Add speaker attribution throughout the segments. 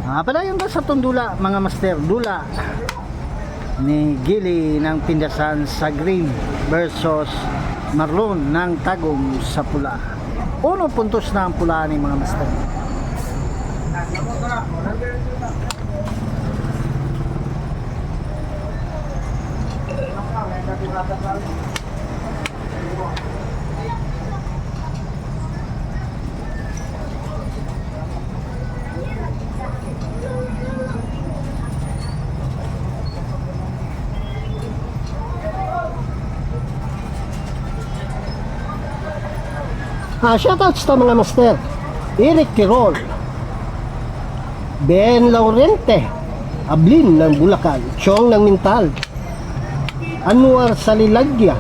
Speaker 1: Padayon ka sa itong dula, mga master. Dula ni Gili ng Pindasan sa green versus Marlon ng Tagum sa pula. 1 puntos na ang pula ni mga master. Shoutouts to mga master. Eric Tirol, Ben Laurente, Ablin ng Bulacan, Chong ng Mintal, Anwar Salilagya,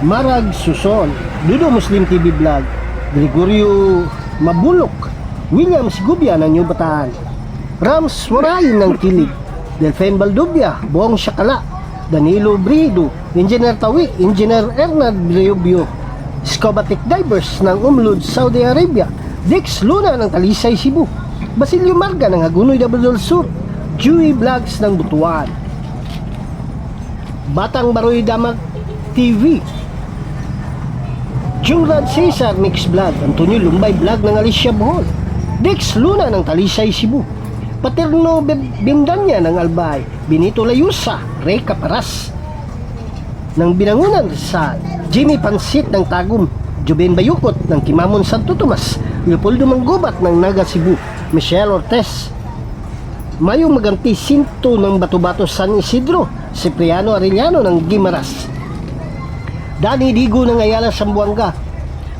Speaker 1: Marag Suson, Dudo Muslim TV Vlog, Gregorio Mabulok, William Sigubia ng New Bataan, Rams Moray ng Kilig, Delfen Baldubia, Bong Shakala, Danilo Brido, Engineer Tawi, Engineer Ernad Briobio, Scobatic Divers ng Umlud, Saudi Arabia, Dix Luna ng Talisay, Cebu, Basilio Marga ng Hagunoy, Dabadol Sur, Dewey Vlogs ng Butuan, Batang Baroy Damat TV, Jurad Cesar Mix Vlog, Antonio Lumbay Vlog ng Alicia Bohol, Dix Luna ng Talisay, Cebu, Paterno Bindanya ng Albay, Benito Layusa, Ray Caparas ng Binangunan Rizal, Jimmy Pansit ng Tagum, Juben Bayukot ng Kimamon Santo Tomas, Leopoldo Manggubat ng Naga Cebu, Michelle Ortez, Mayong Maganti Sinto ng Batubato San Isidro, Cipriano Arellano ng Gimaras, Dani Digo ng Ayala Sambuanga,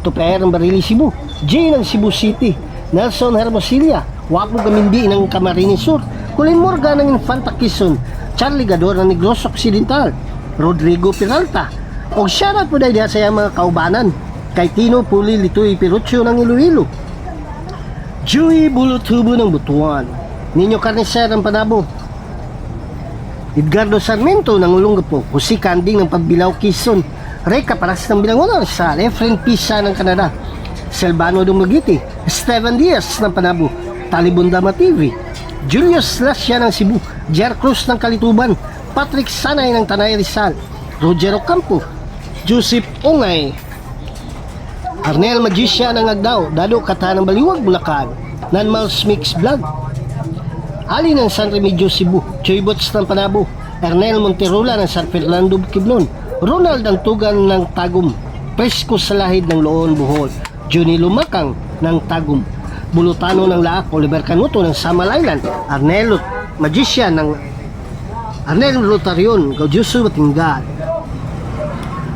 Speaker 1: Tuper ng Barili Cebu, Jay ng Cebu City, Nelson Hermosilla, Wapo Gamindi ng Camarines Sur, Colin Morgan ng Infanta Quezon, Charlie Gador ng Negros Occidental, Rodrigo Peralta, o shoutout po dahil sa mga kaubanan kay Tino Puli Litoy Pirucho ng Iloilo, Joey Bulutubo ng Butuan, Nino Carnicer ng Panabo, Edgardo Sarmiento ng Olongapo, Jose Canding ng Pagbilao Quezon, Ray Caparas ng Binangonan sa Efren Pisa ng Canada, Selvano Dumagiti, Steven Diaz ng Panabo, Talibon Dama TV, Julius Lascia ng Cebu, Jer Cruz ng Kalituban, Patrick Sanay ng Tanay Rizal, Roger Ocampo, Joseph Ungay, Arnel Magisya ng Agdao, Dado Kata ng Baliwag, Bulacan, Nanmals Mix Vlog, Ali ng San Remigio Cebu, Choy Bots ng Panabo, Ernel Monterola ng San Fernando Quibnon, Ronald ang Tugan ng Tagum, Presko Salahid ng Loon Bohol, Johnny Lumakang ng Tagum, Bulutano ng Laak, Oliver Canuto ng Samal Island, Arnel Magisya ng Arnel Rotarion, Gaudiuso Batingan,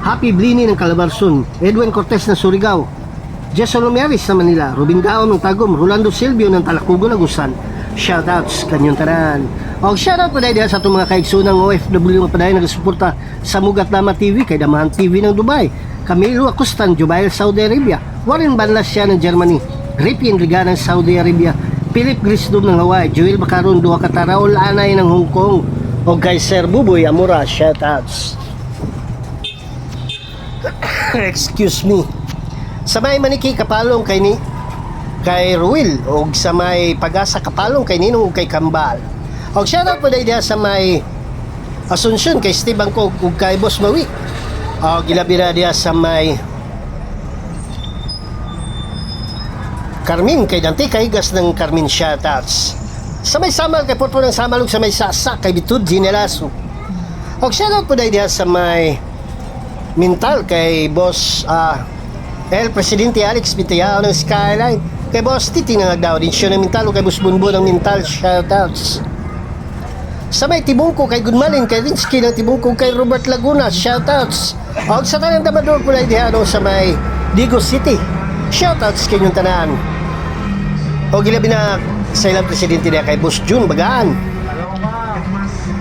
Speaker 1: Happy Blini ng Calabarzon, Edwin Cortez ng Surigao, Jason Lomiaris ng Manila, Robin Gao ng Tagum, Rolando Silvio ng Talacugo, Nagusan. Shoutouts kanyong tanan. O shoutout po dahil sa itong mga kaigsunang OFW nga padayon nagsuporta sa Mugat Lama TV, kay Damahan TV ng Dubai, Camilo Acostan, Jubail, Saudi Arabia, Warren Banlasya ng Germany, Ricky Enriga ng Saudi Arabia, Philip Grisdom ng Hawaii, Joel Bacaron, Dua Kataraol Anay ng Hong Kong, o kay Sir Buboy Amura. Shoutouts. Excuse me. Sa may Maniki Kapalong kay Ruil, o sa may Pag-asa Kapalong kay Ninong o kay Kambal. O shoutout po dahil sa may Asunsyon kay Steve Bangkog o kay Boss Mawi. O gilabira diya sa may Carmen kay Dante Kaigas ng Carmen. Shoutouts. Sa may Samal kay Porto ng Samalog, sa may Sasa kay Bitud Ginelaso. O shoutout po dahil sa may Mintal kay Boss El Presidente Alex Bitayao ng Skyline, kay Boss Titi ng Agdao din siya ng Mintal, o kay Boss Bunbo ng Mintal. Shoutouts. Sa may Tibungko kay Gunmalin, kay Rinsky ng Tibungko, kay Robert Laguna. Shoutouts. O sa tanang Damador po lang diyan sa may Digo City. Shoutouts kay yung tanan. O gilabi na sa ilang Presidente niya kay Boss June Bagaan.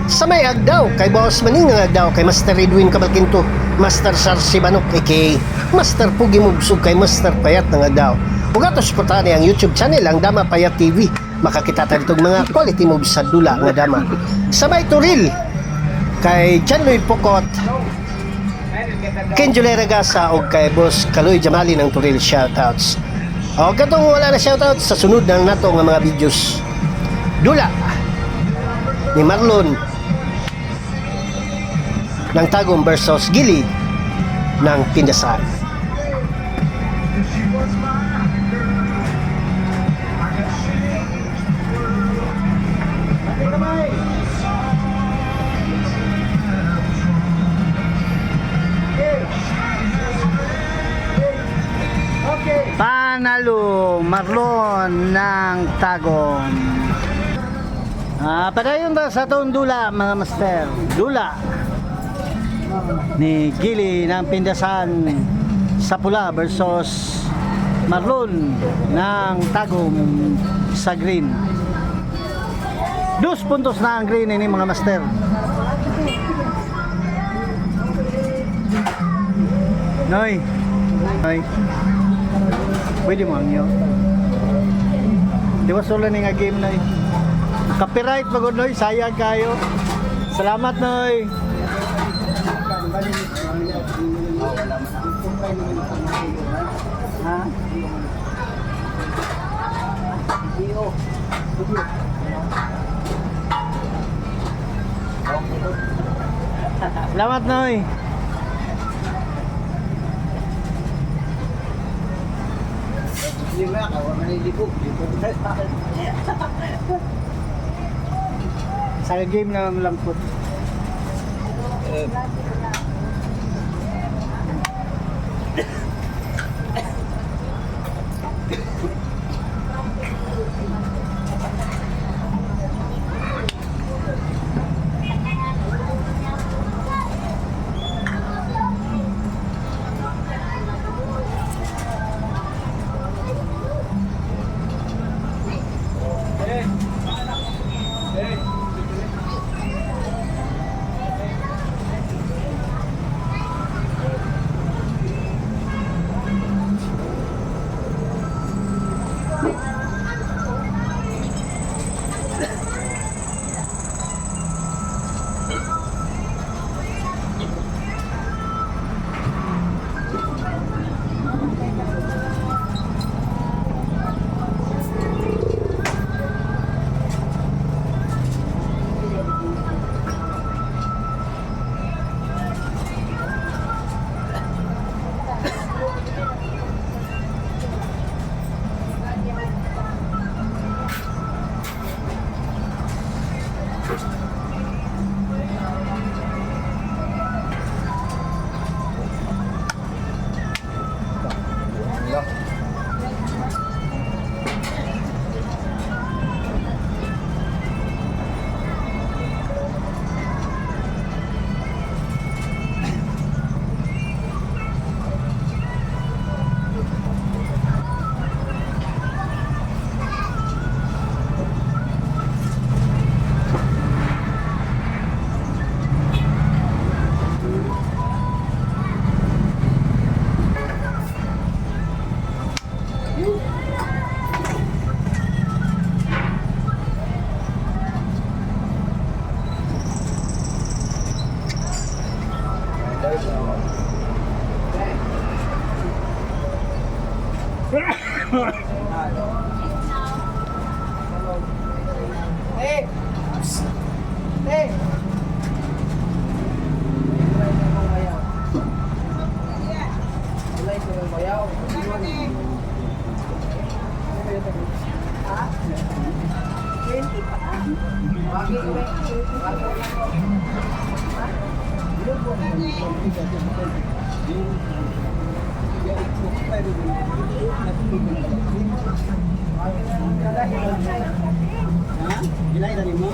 Speaker 1: Sa may Agdao kay Boss Maning ng Agdao, kay Master Edwin Cabalquinto, Master Sarsi Banok aka Master Pugi Mubsog, kay Master Payat ng Agdao. Ug ato suportahan ang YouTube channel ang Dama Payat TV. Makakita tayo itong mga quality moves sa dula nga dama. Sa may Turil kay John Lloyd Pocot, Ken Julay Ragasa, o kay Boss Kaloy Jamali ng Turil. Shoutouts. O katong wala na shoutout sa sunod ng nato nga mga videos. Dula ni Marlon ng Tagum versus Gili ng Pindasan.
Speaker 2: Panalo Marlon ng Tagum. Padayon ta sa taong dula mga master. Dula ni Gili ng Pindasan sa pula versus Marlon ng Tagum sa green. 2 puntos na ang green ini mga master. Noy. Noy. Pwede mo ang iyo. Di ba solo ni nga game Noy? Copyright pagod Noy, sayang kayo. Salamat Noy. Ha? Salamat Noy.
Speaker 3: Lima ka, wala nilibog.
Speaker 2: Sa game na malangkot.
Speaker 3: Hey! Hey!
Speaker 2: Gilay tadi mo.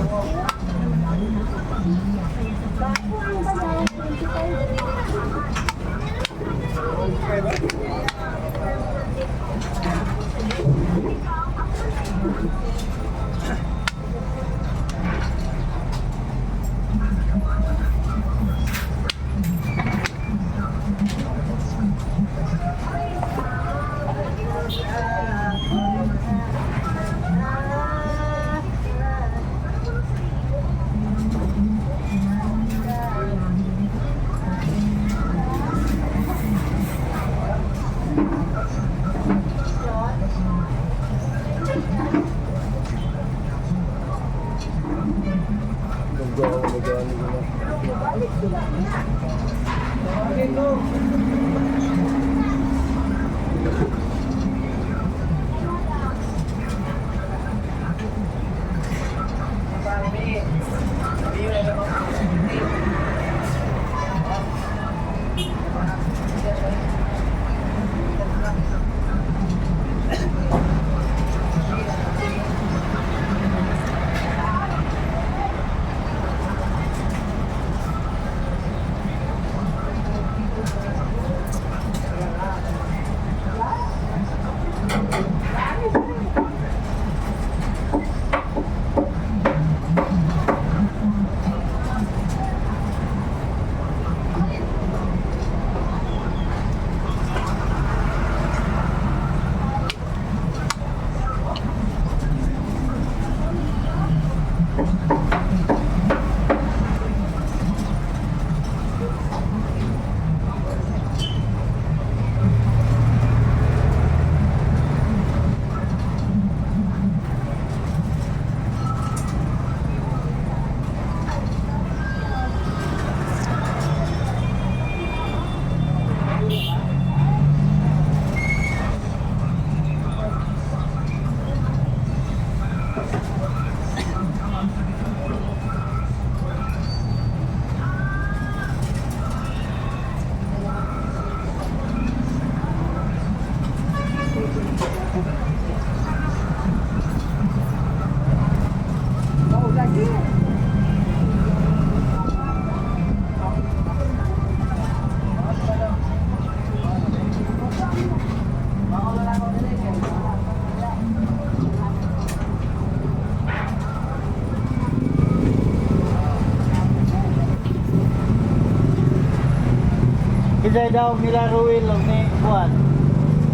Speaker 2: Kita daw nila Ruel o ni Juan.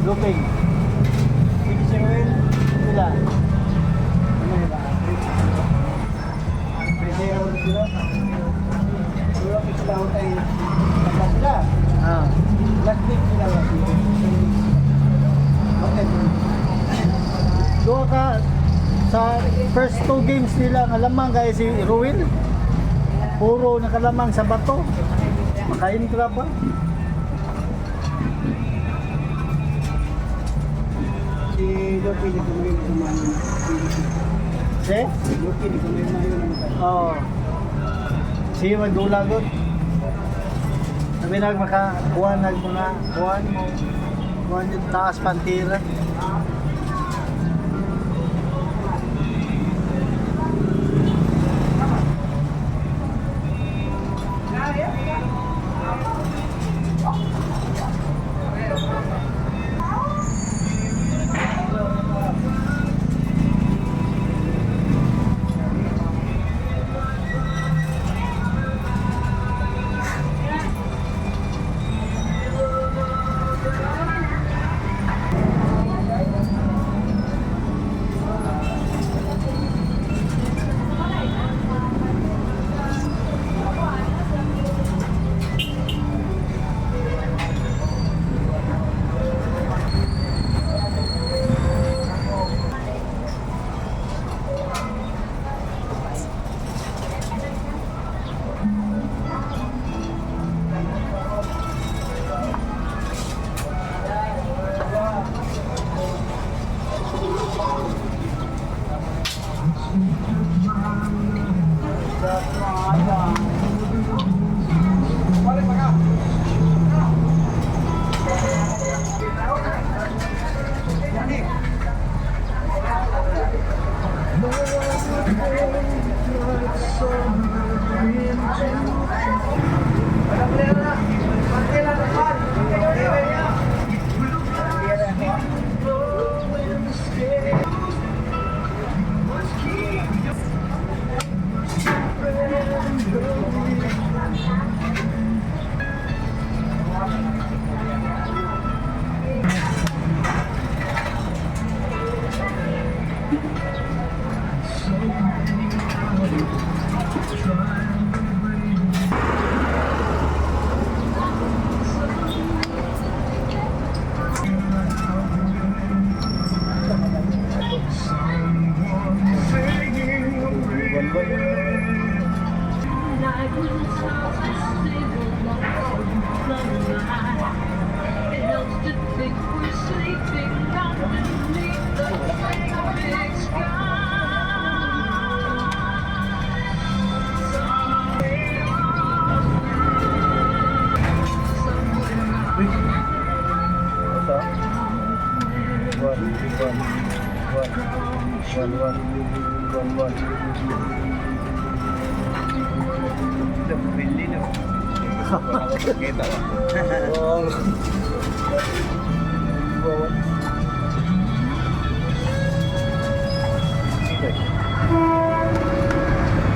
Speaker 2: Luping. Hindi si Ruel. Sila. Ano nila? Pwede Ruel sila. Sila sila ako tayo. Sila sila. Last week sila. Okay. Doon ka sa first 2 games nila nalamang kaya si Ruel. Puro nakalamang sa bato. Makain ka ba? Si Loki di kumain kumain. Si? Loki di kumain kumain. Oo. Si magdulagot. Sabi na makakuha ng mga kuhan mo. Kuhan yung taas pantira.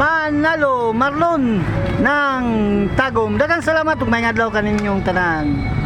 Speaker 2: Panalo Marlon ng Tagum. Daghang salamat ug may adlaw kaninyong tanan.